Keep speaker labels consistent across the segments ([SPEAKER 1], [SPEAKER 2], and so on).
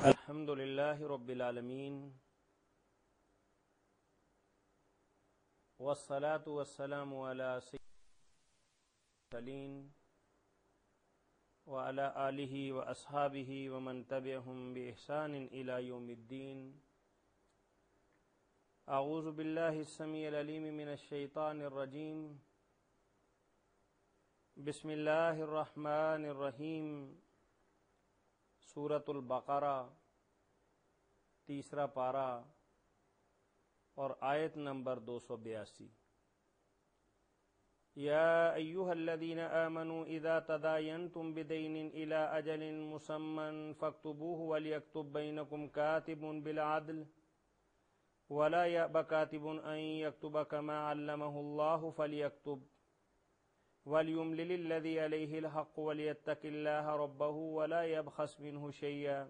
[SPEAKER 1] الحمد للہ رب العالمین والصلاة والسلام علی سیدنا وعلی آلہ واصحابہ ومن تبعہم بإحسان الی یوم الدین. اعوذ باللہ السمیع العلیم من الشیطان الرجیم. بسم اللہ الرحمن الرحیم. سورۃ البقرہ تیسرا پارہ اور آیت نمبر 282. یا ایھا الذین آمنوا اذا تداینتم بدین الی اجل مسمى فاکتبوه ولیکتب بینکم کاتب بالعدل ولا یأب کاتب ان یکتب کما علمہ اللہ فلیکتب وَلْيُمْلِلِ الَّذِي عَلَيْهِ الْحَقُّ وَلْيَتَّقِ اللَّهَ رَبَّهُ وَلَا يَبْخَسْ مِنْهُ شَيْئًا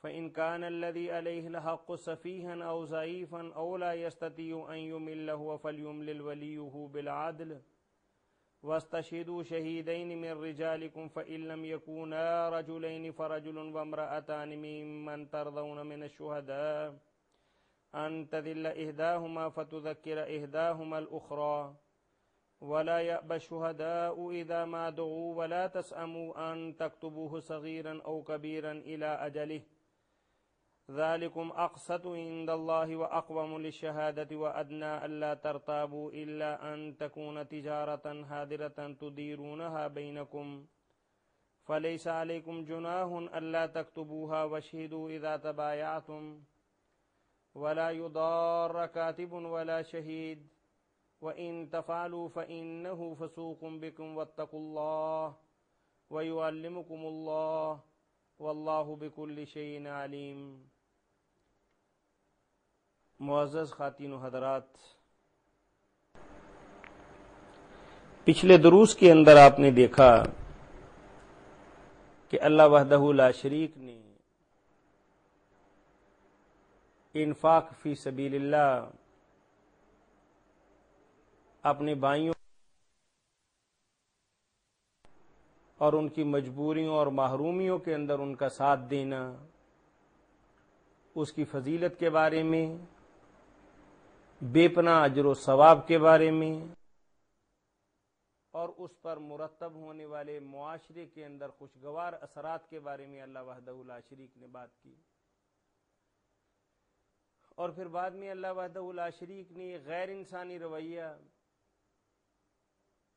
[SPEAKER 1] فَإِنْ كَانَ الَّذِي عَلَيْهِ الْحَقُّ سَفِيهًا أَوْ ضَعِيفًا أَوْ لَا يَسْتَطِيعُ أَنْ يُمِلَّ فَلْيُمْلِلْ وَلِيُّهُ بِالْعَدْلِ وَاسْتَشْهِدُوا شَهِيدَيْنِ مِنْ رِجَالِكُمْ فَإِنْ لَمْ يَكُونَا رَجُلَيْنِ فَرَجُلٌ وَامْرَأَتَانِ مِمَّنْ تَرْضَوْنَ مِنَ الشُّهَدَاءِ أَنْ تَضِلَّ إِحْدَاهُمَا فَتُذَكِّرَ إِحْدَاهُمَا الْأُخْرَى ولا يأبى الشهداء إذا ما دعوا ولا تسأموا أن تكتبوه صغيرا أو كبيرا إلى أجله ذلكم أقسط عند الله وأقوم للشهادة وأدنى ألا ترتابوا إلا أن تكون تجارة حاضرة تديرونها بينكم فليس عليكم جناح ألا تكتبوها واشهدوا إذا تبايعتم ولا يضار كاتب ولا شهيد وَإِن تَفْعَلُوا فَإِنَّهُ فُسُوقٌ بِكُمْ وَاتَّقُوا اللَّهَ وَيُعَلِّمُكُمُ اللَّهُ وَاللَّهُ بِكُلِّ شَيْءٍ عَلِيمٌ. معزز خواتین و حضرات، پچھلے دروس کے اندر آپ نے دیکھا کہ اللہ وحدہ لا شریک نے انفاق فی سبیل اللہ اپنے بھائیوں اور ان کی مجبوریوں اور محرومیوں کے اندر ان کا ساتھ دینا، اس کی فضیلت کے بارے میں، بے پناہ اجر و ثواب کے بارے میں، اور اس پر مرتب ہونے والے معاشرے کے اندر خوشگوار اثرات کے بارے میں اللہ وحدہ لا شریک نے بات کی. اور پھر بعد میں اللہ وحدہ لا شریک نے غیر انسانی رویہ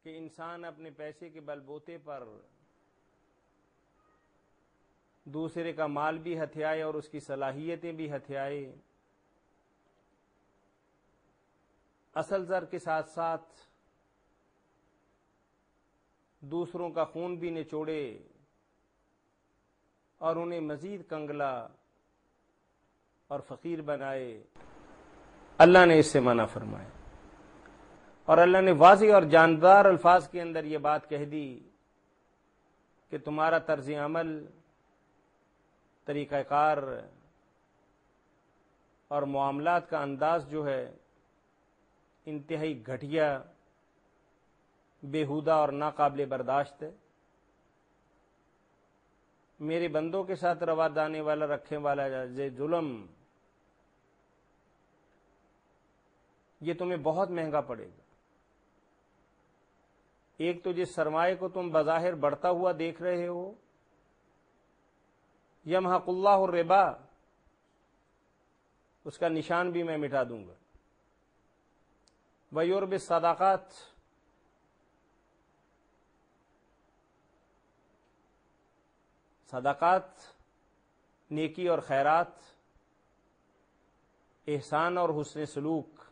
[SPEAKER 1] کہ انسان اپنے پیسے کے بل بوتے پر دوسرے کا مال بھی ہتھیائے اور اس کی صلاحیتیں بھی ہتھیائے، اصل زر کے ساتھ ساتھ دوسروں کا خون بھی نچوڑے اور انہیں مزید کنگلا اور فقیر بنائے، اللہ نے اس سے منع فرمایا. اور اللہ نے واضح اور جاندار الفاظ کے اندر یہ بات کہہ دی کہ تمہارا طرز عمل، طریقہ کار اور معاملات کا انداز جو ہے انتہائی گھٹیا، بیہودہ اور ناقابل برداشت ہے. میرے بندوں کے ساتھ روا دانے والا رکھنے والا ظلم، یہ تمہیں بہت مہنگا پڑے گا. ایک تو جس سرمایہ کو تم بظاہر بڑھتا ہوا دیکھ رہے ہو، یمحق اللہ الربا، اس کا نشان بھی میں مٹا دوں گا. وَيُرْبِي الصَّدَقَاتِ، صدقات، نیکی اور خیرات، احسان اور حسن سلوک،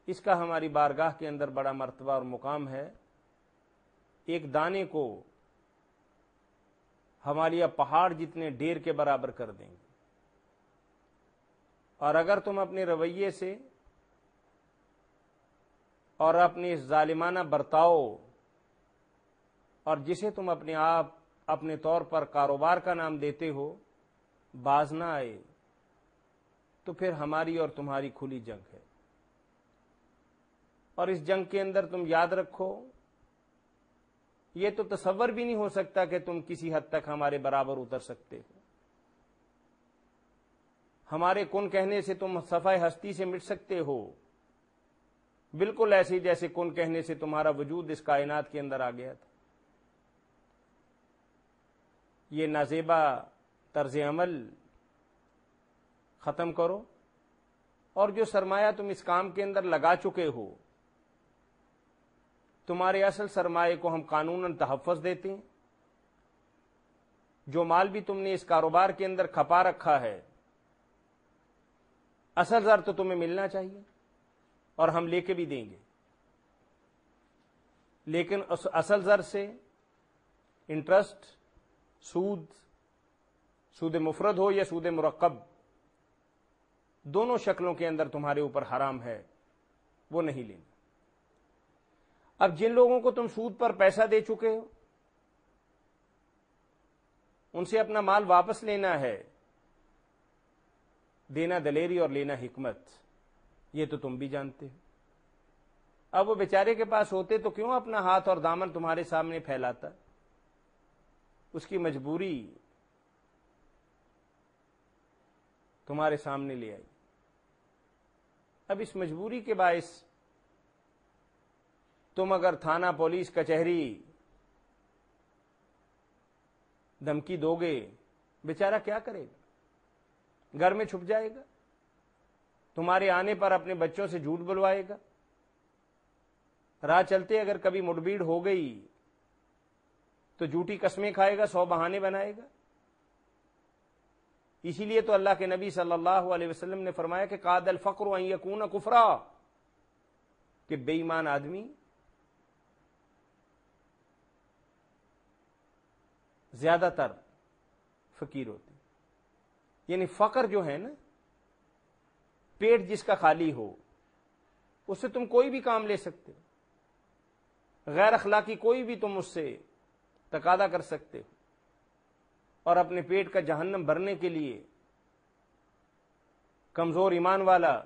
[SPEAKER 1] اس کا ہماری بارگاہ کے اندر بڑا مرتبہ اور مقام ہے. ایک دانے کو ہمارے پہاڑ جتنے ڈھیر کے برابر کر دیں گے. اور اگر تم اپنے رویے سے اور اپنے ظالمانہ برتاؤ اور جسے تم اپنے آپ اپنے طور پر کاروبار کا نام دیتے ہو باز نہ آئے تو پھر ہماری اور تمہاری کھلی جنگ ہے. اور اس جنگ کے اندر تم یاد رکھو یہ تو تصور بھی نہیں ہو سکتا کہ تم کسی حد تک ہمارے برابر اتر سکتے ہو. ہمارے کن کہنے سے تم صفحہ ہستی سے مٹ سکتے ہو، بالکل ایسے جیسے کن کہنے سے تمہارا وجود اس کائنات کے اندر آ گیا تھا. یہ نازیبا طرز عمل ختم کرو، اور جو سرمایہ تم اس کام کے اندر لگا چکے ہو، تمہارے اصل سرمایہ کو ہم قانوناً تحفظ دیتے ہیں. جو مال بھی تم نے اس کاروبار کے اندر کھپا رکھا ہے، اصل زر تو تمہیں ملنا چاہیے اور ہم لے کے بھی دیں گے، لیکن اس اصل زر سے انٹرسٹ، سود مفرد ہو یا سود مرکب، دونوں شکلوں کے اندر تمہارے اوپر حرام ہے، وہ نہیں لینا. اب جن لوگوں کو تم سود پر پیسہ دے چکے ہو، ان سے اپنا مال واپس لینا ہے. دینا دلیری اور لینا حکمت، یہ تو تم بھی جانتے ہو. اب وہ بیچارے کے پاس ہوتے تو کیوں اپنا ہاتھ اور دامن تمہارے سامنے پھیلاتا؟ اس کی مجبوری تمہارے سامنے لے آئی. اب اس مجبوری کے باعث تم اگر تھانہ، پولیس، کچہری دھمکی دو گے، بیچارہ کیا کرے گا؟ گھر میں چھپ جائے گا، تمہارے آنے پر اپنے بچوں سے جھوٹ بلوائے گا. راہ چلتے اگر کبھی مڑبھیڑ ہو گئی تو جھوٹی قسمیں کھائے گا، 100 بہانے بنائے گا. اسی لیے تو اللہ کے نبی صلی اللہ علیہ وسلم نے فرمایا کہ قاد الفقر ان یکون کفرا، کہ بے ایمان آدمی زیادہ تر فقیر ہوتے. یعنی فقر جو ہے نا، پیٹ جس کا خالی ہو، اس سے تم کوئی بھی کام لے سکتے ہو، غیر اخلاقی کوئی بھی تم اس سے تقاضا کر سکتے ہو، اور اپنے پیٹ کا جہنم بھرنے کے لیے کمزور ایمان والا،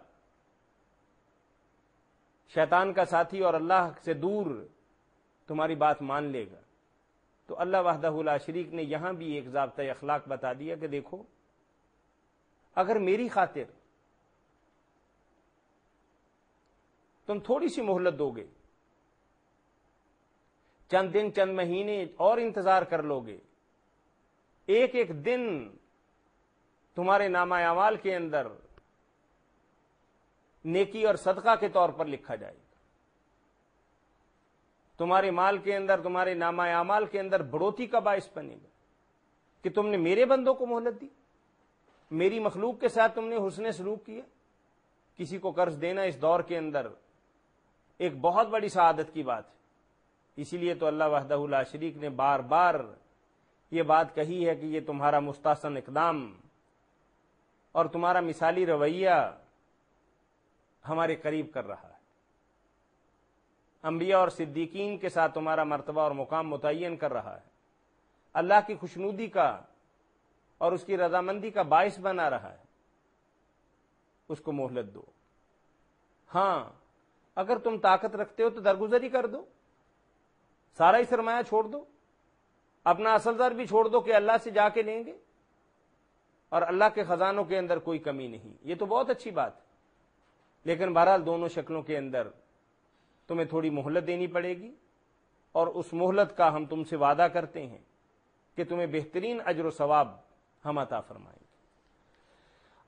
[SPEAKER 1] شیطان کا ساتھی اور اللہ سے دور تمہاری بات مان لے گا. تو اللہ وحدہ لا شریک نے یہاں بھی ایک ضابطہ اخلاق بتا دیا کہ دیکھو، اگر میری خاطر تم تھوڑی سی مہلت دو گے، چند دن، چند مہینے اور انتظار کر لو گے، ایک ایک دن تمہارے نامہ اعمال کے اندر نیکی اور صدقہ کے طور پر لکھا جائے گا. تمہارے مال کے اندر، تمہارے نامہ اعمال کے اندر بڑھوتری کا باعث بنے گا کہ تم نے میرے بندوں کو مہلت دی، میری مخلوق کے ساتھ تم نے حسن سلوک کیا. کسی کو قرض دینا اس دور کے اندر ایک بہت بڑی سعادت کی بات ہے. اسی لیے تو اللہ وحدہ لا شریک نے بار بار یہ بات کہی ہے کہ یہ تمہارا مستحسن اقدام اور تمہارا مثالی رویہ ہمارے قریب کر رہا ہے. انبیاء اور صدیقین کے ساتھ تمہارا مرتبہ اور مقام متعین کر رہا ہے، اللہ کی خوشنودی کا اور اس کی رضامندی کا باعث بنا رہا ہے. اس کو مہلت دو. ہاں، اگر تم طاقت رکھتے ہو تو درگزری کر دو، سارا ہی سرمایہ چھوڑ دو، اپنا اصل زر بھی چھوڑ دو کہ اللہ سے جا کے لیں گے، اور اللہ کے خزانوں کے اندر کوئی کمی نہیں. یہ تو بہت اچھی بات ہے، لیکن بہرحال دونوں شکلوں کے اندر تمہیں تھوڑی مہلت دینی پڑے گی، اور اس مہلت کا ہم تم سے وعدہ کرتے ہیں کہ تمہیں بہترین اجر و ثواب ہم عطا فرمائیں گے.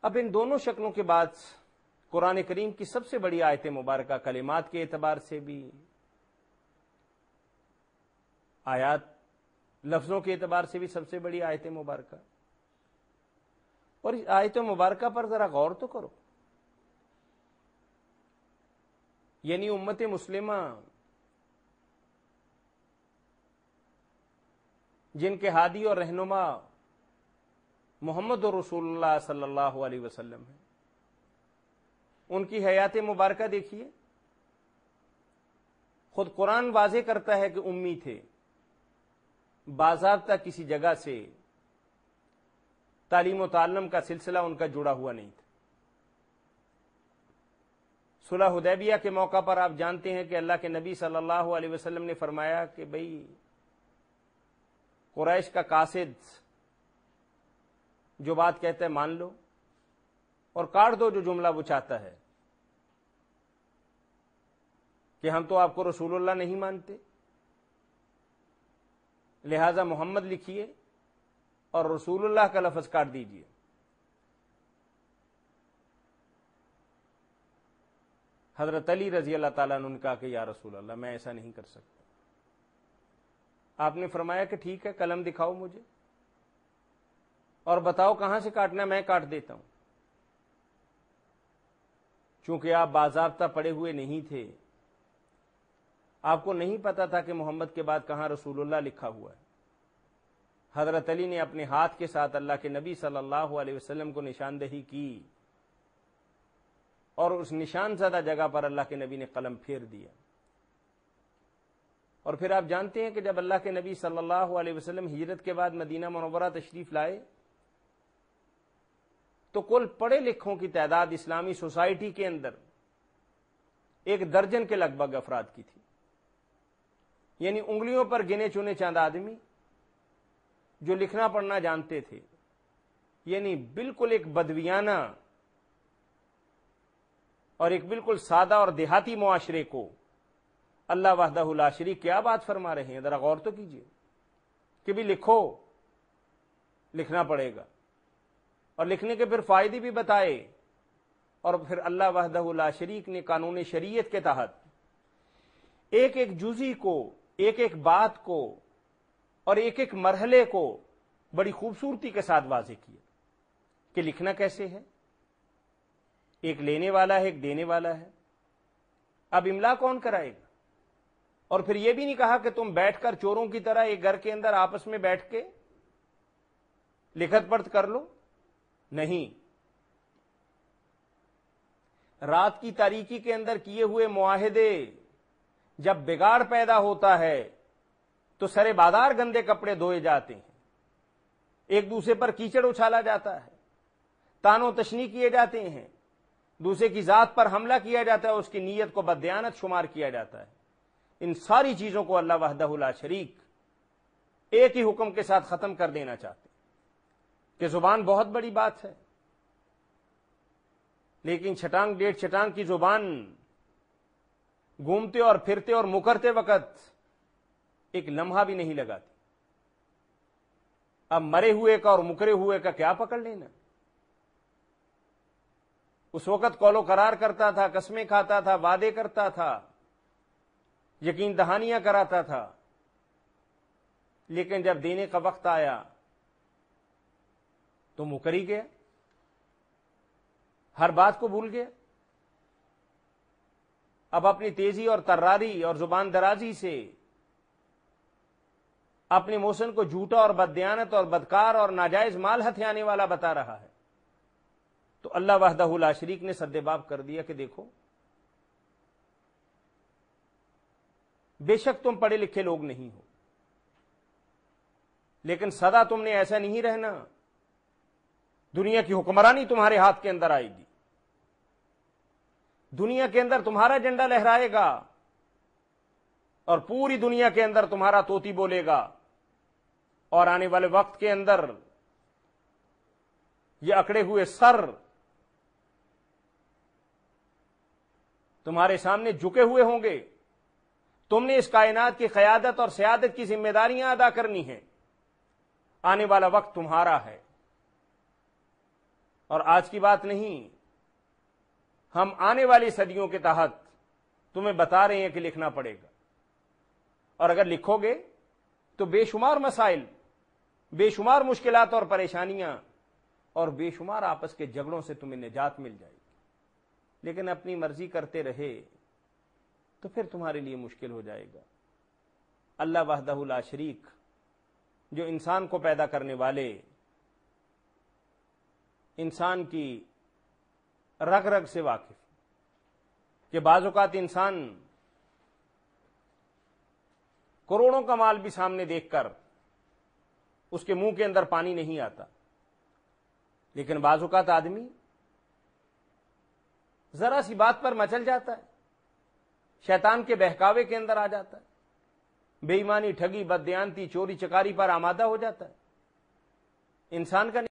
[SPEAKER 1] اب ان دونوں شکلوں کے بعد قرآن کریم کی سب سے بڑی آیت مبارکہ، کلمات کے اعتبار سے بھی، آیات لفظوں کے اعتبار سے بھی سب سے بڑی آیت مبارکہ. اور اس آیت مبارکہ پر ذرا غور تو کرو. یعنی امت مسلمہ جن کے ہادی اور رہنما محمد رسول اللہ صلی اللہ علیہ وسلم ہیں، ان کی حیات مبارکہ دیکھیے. خود قرآن واضح کرتا ہے کہ امی تھے، باضابطہ کسی جگہ سے تعلیم و تعلم کا سلسلہ ان کا جڑا ہوا نہیں تھا. صلح حدیبیہ کے موقع پر آپ جانتے ہیں کہ اللہ کے نبی صلی اللہ علیہ وسلم نے فرمایا کہ بھئی قریش کا قاصد جو بات کہتا ہے مان لو اور کاٹ دو جو جملہ وہ چاہتا ہے کہ ہم تو آپ کو رسول اللہ نہیں مانتے، لہذا محمد لکھیے اور رسول اللہ کا لفظ کاٹ دیجیے۔ حضرت علی رضی اللہ تعالیٰ عنہ نے کہا کہ یا رسول اللہ میں ایسا نہیں کر سکتا۔ آپ نے فرمایا کہ ٹھیک ہے، قلم دکھاؤ مجھے اور بتاؤ کہاں سے کاٹنا ہے، میں کاٹ دیتا ہوں۔ چونکہ آپ باضابطہ پڑے ہوئے نہیں تھے، آپ کو نہیں پتا تھا کہ محمد کے بعد کہاں رسول اللہ لکھا ہوا ہے۔ حضرت علی نے اپنے ہاتھ کے ساتھ اللہ کے نبی صلی اللہ علیہ وسلم کو نشاندہی کی اور اس نشان زدہ جگہ پر اللہ کے نبی نے قلم پھیر دیا۔ اور پھر آپ جانتے ہیں کہ جب اللہ کے نبی صلی اللہ علیہ وسلم ہجرت کے بعد مدینہ منورہ تشریف لائے تو کل پڑھے لکھوں کی تعداد اسلامی سوسائٹی کے اندر 1 درجن کے لگ بھگ افراد کی تھی، یعنی انگلیوں پر گنے چنے چند آدمی جو لکھنا پڑھنا جانتے تھے، یعنی بالکل ایک بدویانہ اور ایک بالکل سادہ اور دیہاتی معاشرے کو اللہ وحدہ لا شریک کیا بات فرما رہے ہیں، ذرا غور تو کیجئے کہ بھی لکھو، لکھنا پڑے گا اور لکھنے کے پھر فائدے بھی بتائے، اور پھر اللہ وحدہ لا شریک نے قانون شریعت کے تحت ایک ایک جزئی کو، ایک ایک بات کو اور ایک ایک مرحلے کو بڑی خوبصورتی کے ساتھ واضح کیا کہ لکھنا کیسے ہے۔ ایک لینے والا ہے، ایک دینے والا ہے۔ اب املا کون کرائے گا؟ اور پھر یہ بھی نہیں کہا کہ تم بیٹھ کر چوروں کی طرح ایک گھر کے اندر آپس میں بیٹھ کے لکھت پڑھت کر لو، نہیں، رات کی تاریکی کے اندر کیے ہوئے معاہدے جب بگاڑ پیدا ہوتا ہے تو سرے بازار گندے کپڑے دھوئے جاتے ہیں، ایک دوسرے پر کیچڑ اچھالا جاتا ہے، تانو تشنی کیے جاتے ہیں، دوسرے کی ذات پر حملہ کیا جاتا ہے، اس کی نیت کو بددیانت شمار کیا جاتا ہے۔ ان ساری چیزوں کو اللہ وحدہ لا شریک ایک ہی حکم کے ساتھ ختم کر دینا چاہتے ہیں کہ زبان بہت بڑی بات ہے، لیکن چھٹانگ ڈیڑھ چھٹانگ کی زبان گھومتے اور پھرتے اور مکرتے وقت ایک لمحہ بھی نہیں لگاتی۔ اب مرے ہوئے کا اور مکرے ہوئے کا کیا پکڑ لینا؟ اس وقت قول و قرار کرتا تھا، قسمیں کھاتا تھا، وعدے کرتا تھا، یقین دہانیاں کراتا تھا، لیکن جب دینے کا وقت آیا تو مکر ہی گیا، ہر بات کو بھول گیا۔ اب اپنی تیزی اور تراری اور زبان درازی سے اپنے موسن کو جھوٹا اور بددیانت اور بدکار اور ناجائز مال ہتھیانے والا بتا رہا ہے، تو اللہ وحدہ لا شریک نے سد باب کر دیا کہ دیکھو، بے شک تم پڑھے لکھے لوگ نہیں ہو، لیکن سدا تم نے ایسا نہیں رہنا، دنیا کی حکمرانی تمہارے ہاتھ کے اندر آئے گی، دنیا کے اندر تمہارا جھنڈا لہرائے گا اور پوری دنیا کے اندر تمہارا طوطی بولے گا، اور آنے والے وقت کے اندر یہ اکڑے ہوئے سر تمہارے سامنے جھکے ہوئے ہوں گے۔ تم نے اس کائنات کی قیادت اور سیادت کی ذمہ داریاں ادا کرنی ہیں، آنے والا وقت تمہارا ہے۔ اور آج کی بات نہیں، ہم آنے والی صدیوں کے تحت تمہیں بتا رہے ہیں کہ لکھنا پڑے گا، اور اگر لکھو گے تو بے شمار مسائل، بے شمار مشکلات اور پریشانیاں اور بے شمار آپس کے جھگڑوں سے تمہیں نجات مل جائے گی۔ لیکن اپنی مرضی کرتے رہے تو پھر تمہارے لیے مشکل ہو جائے گا۔ اللہ وحدہ لا شریک جو انسان کو پیدا کرنے والے، انسان کی رگ رگ سے واقف، کہ بعض اوقات انسان کروڑوں کا مال بھی سامنے دیکھ کر اس کے منہ کے اندر پانی نہیں آتا، لیکن بعض اوقات آدمی ذرا سی بات پر مچل جاتا ہے، شیطان کے بہکاوے کے اندر آ جاتا ہے، بے ایمانی، ٹھگی، بددیانتی، چوری چکاری پر آمادہ ہو جاتا ہے. انسان کا